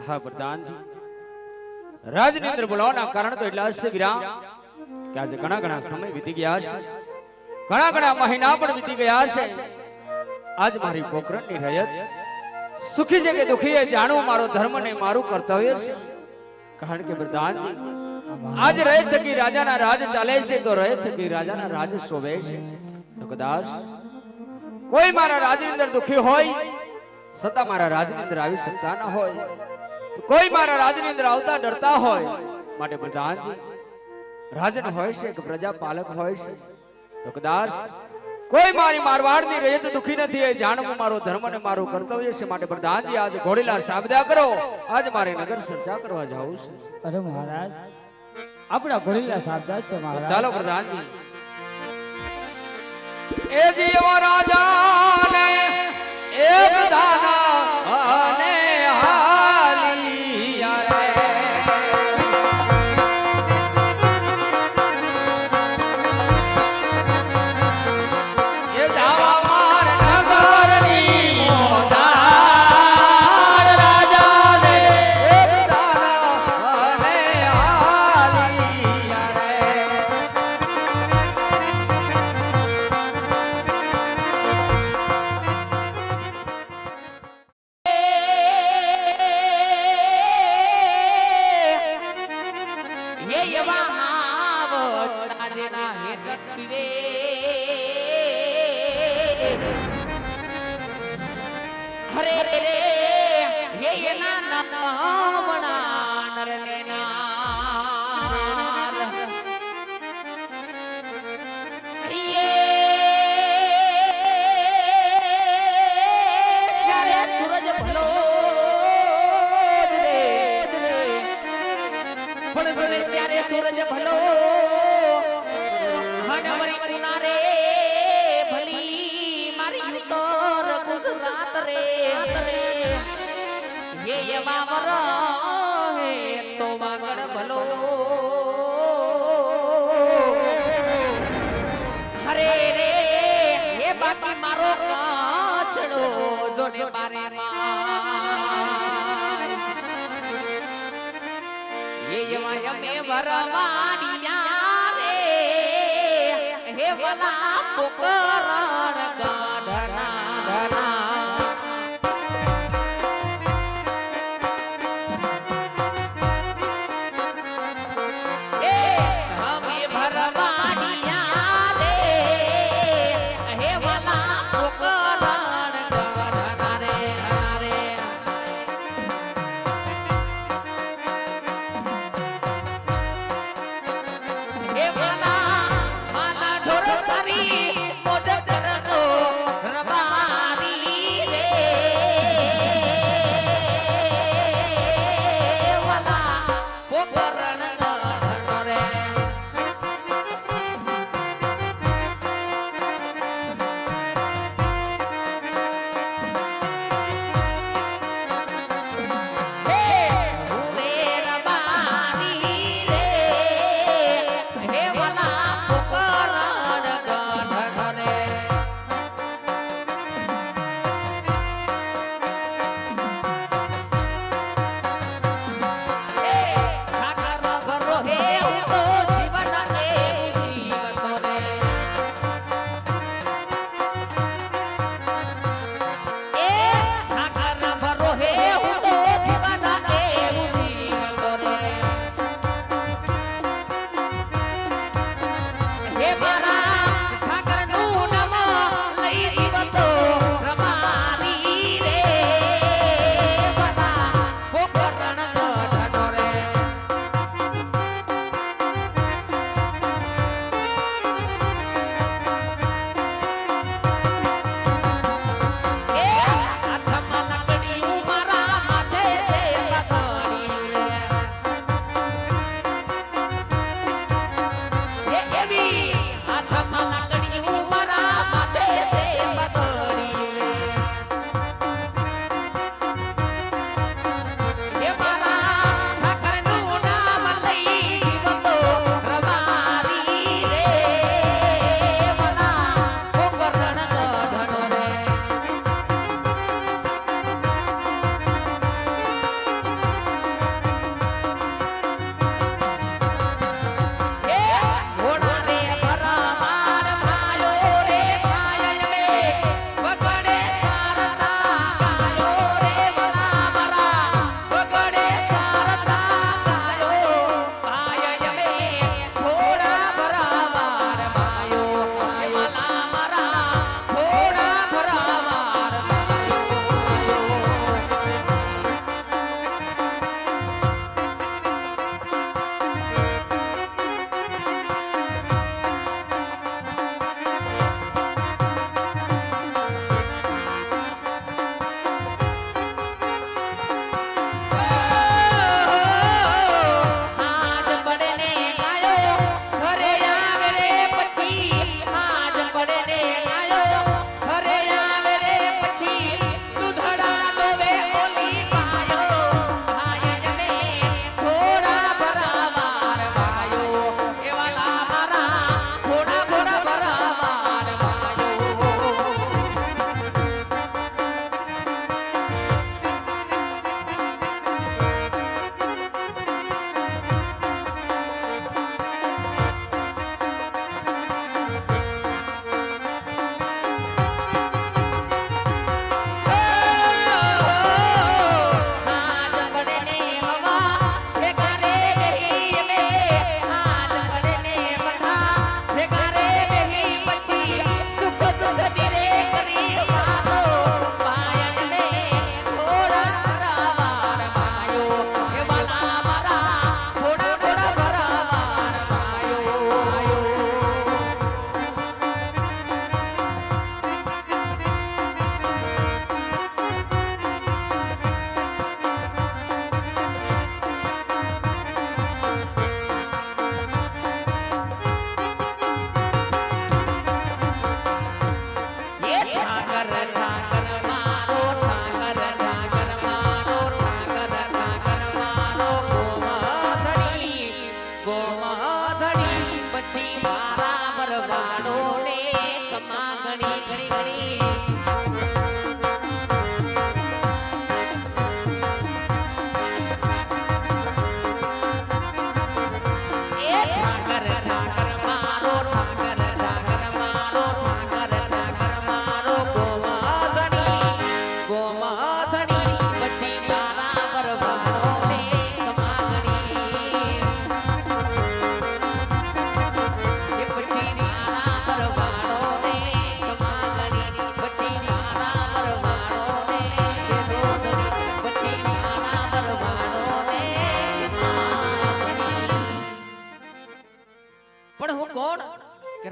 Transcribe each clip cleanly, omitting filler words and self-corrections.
હા પ્રધાનજી, રાજની અંદર બોલાવવાના કારણ તો એટલા છે વિરામ કે આજે ઘણા સમય વીતી ગયા છે, ઘણા મહિના પણ વીતી ગયા છે. આજ મારી પોકરણની રયત સુખી છે કે દુખી છે જાણવું મારો ધર્મ ને મારું કર્તવ્ય છે. કારણ કે પ્રધાનજી, આજ રયત થકી રાજાના રાજ ચાલે છે તો રયત થકી રાજાના રાજ શોભે છે. તો કદાચ કોઈ મારા રાજની અંદર દુખી હોય છતાં મારા રાજની અંદર આવી શકતા ન હોય, તો કોઈ મારા રાજની અંદર આવતા ડરતા હોય, માટે પ્રધાનજી રાજન હોય છે કે પ્રજા પાલક હોય છે, તો કદાચ કોઈ મારી મારવાડની રયત દુખી નથી એ જાણવું મારો ધર્મ ને મારું કર્તવ્ય છે. માટે પ્રધાનજી આજ ઘોડીલા સાબદા કરો, આજ મારે નગર ચર્ચા કરવા જાવું છે. અરે મહારાજ, આપણા ઘોડીલા સાબદા છે મહારાજ. ચાલો પ્રધાનજી. એ જીવ રાજા ને એક દાના અને હાલિયા રે, એ જાવા માર નગરની મોજા પીવે હરે રે રે હે એના નામણા નરને નાર યે સારે સૂરજ ભલો રે પણ ભલે સારે સૂરજ ભલો હનવરી કિનારે ભલી મારી ઉત્તર ગુજરાત રે ये यमावर है तो मांगड़ भलो हरे रे ये बाकी मारो काछड़ो जोने मारे मार ये यमा में वरवानिया रे हे वला पुकरण गाढ़ना धना માલા ઢોર સારી મોજ કરતો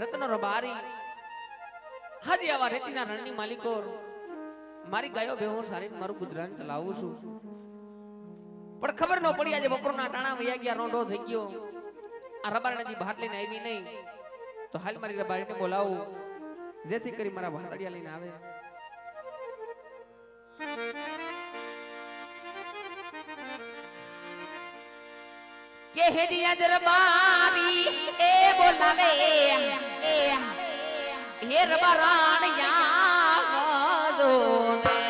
રત્ન રબારી હાજી આવા રેતીના રણની માલિકો મારી ગાયો ભેહો સારી મારું ગુજરાન ચલાવું છું પણ ખબર ન પડી આજે બપોરના ટાણા વયા ગયા રોંઢો થઈ ગયો આ રબારણાજી ભાત લઈને આવી નહીં તો હાલ મારી રબારીને બોલાવું જેથી કરી મારા ભાતડિયા લઈને આવે કે હેડિયા દરબારી એ બોલાવે હે રબારાણિયા દોને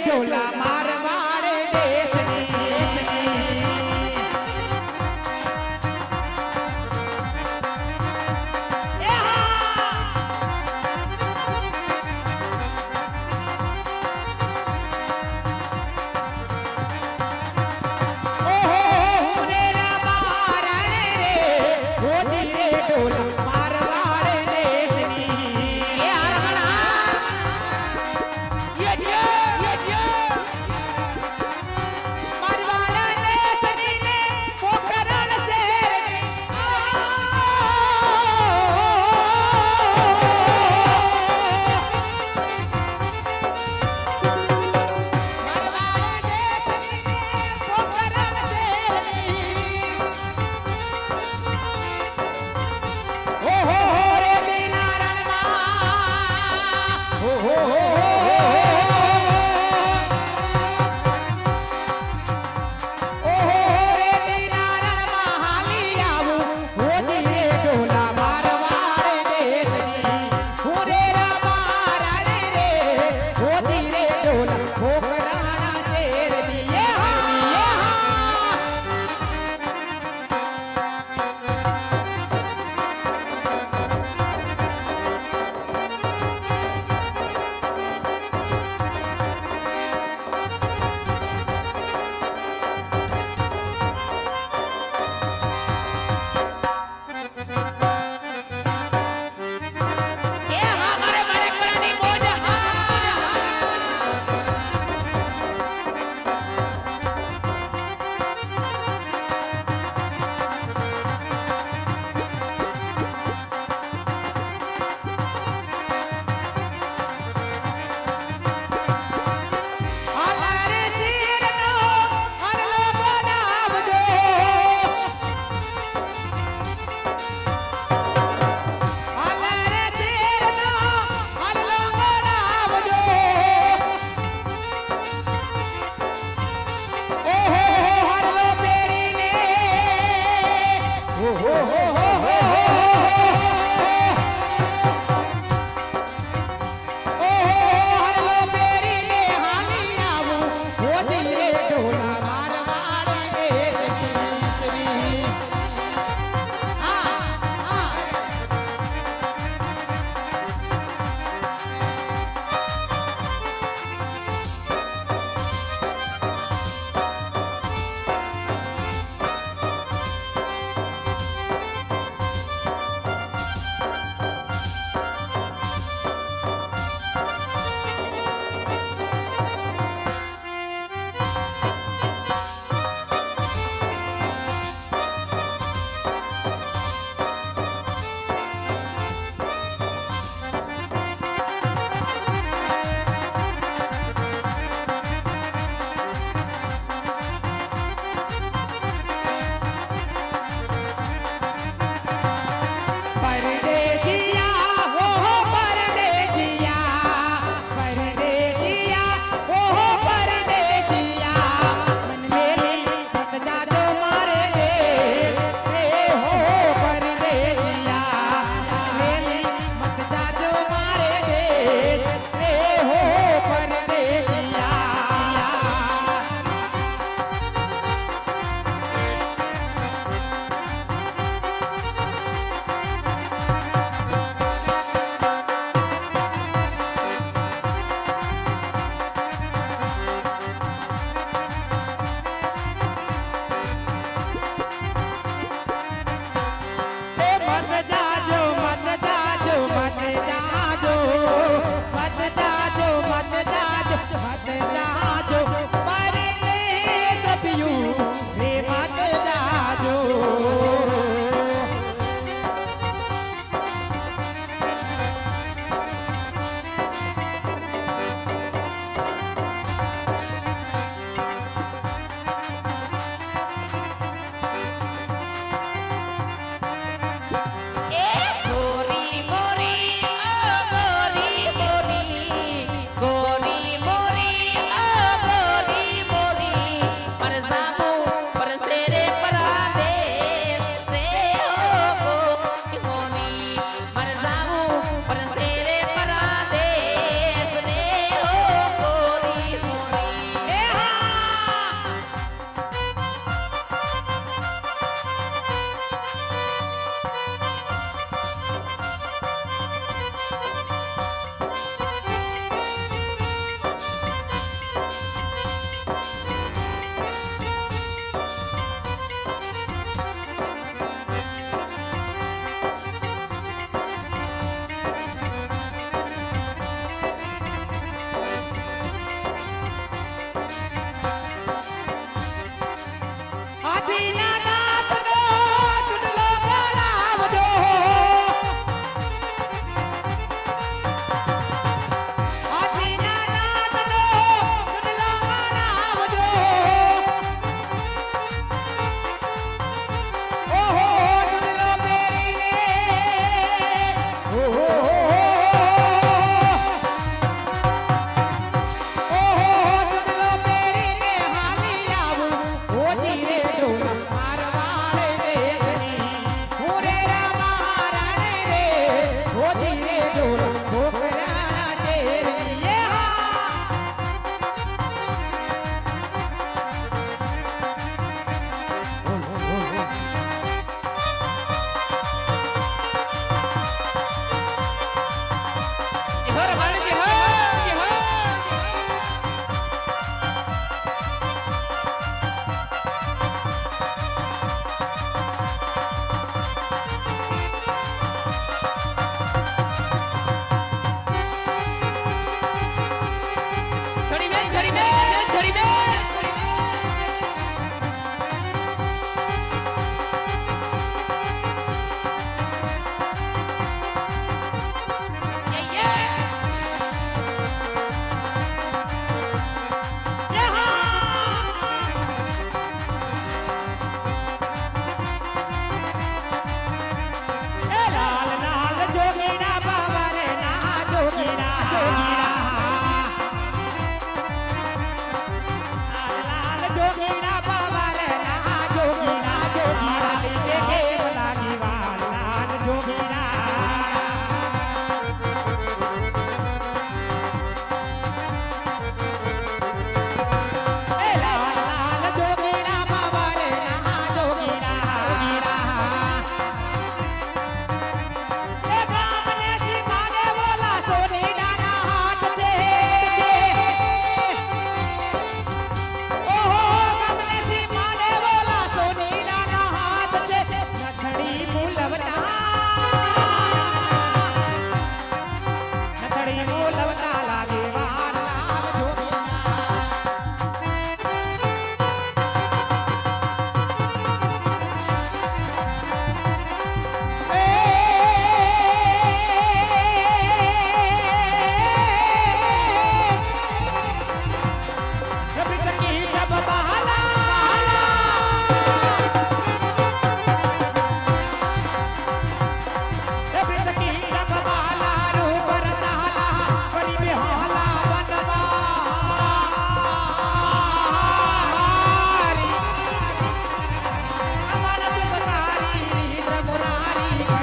ઢોલા મારવાડે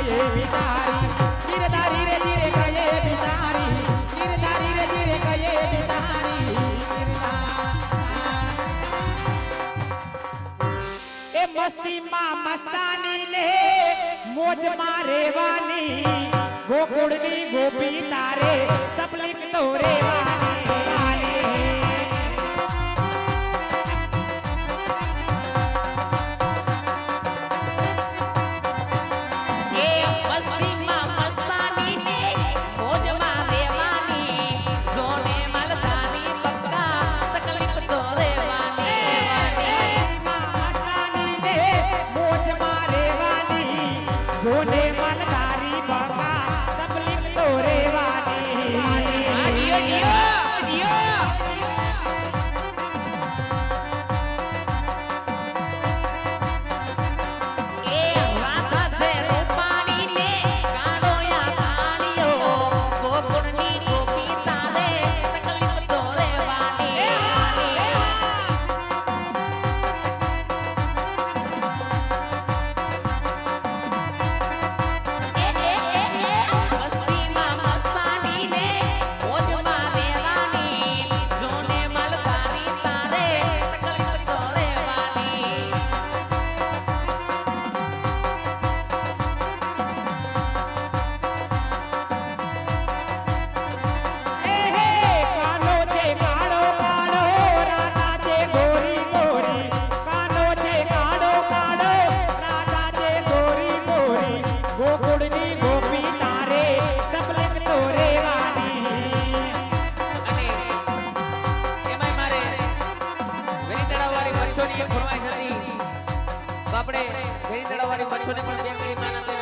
ગયે બિચારી ગીરધારી રે ધીરે ગયે બિચારી ગીરધારી રે ધીરે ગયે બિચારી એ મસ્તીમાં મસ્તાની ને મોજમાં રેવાની ગોકુળની ગોપી તારે તકલીફ તો રેવાની જોને મલધારી બાબા તકલીફ તો રેવાની ગોકુળની ગોપી તારે તકલીફ તો રેવાની અને એમાંય મારે વેરી તળાવવાળી મચ્છોની એક ફરમાઈશ હતી તો આપણે વેરી તળાવવાળી મચ્છોને પણ બે કડી માના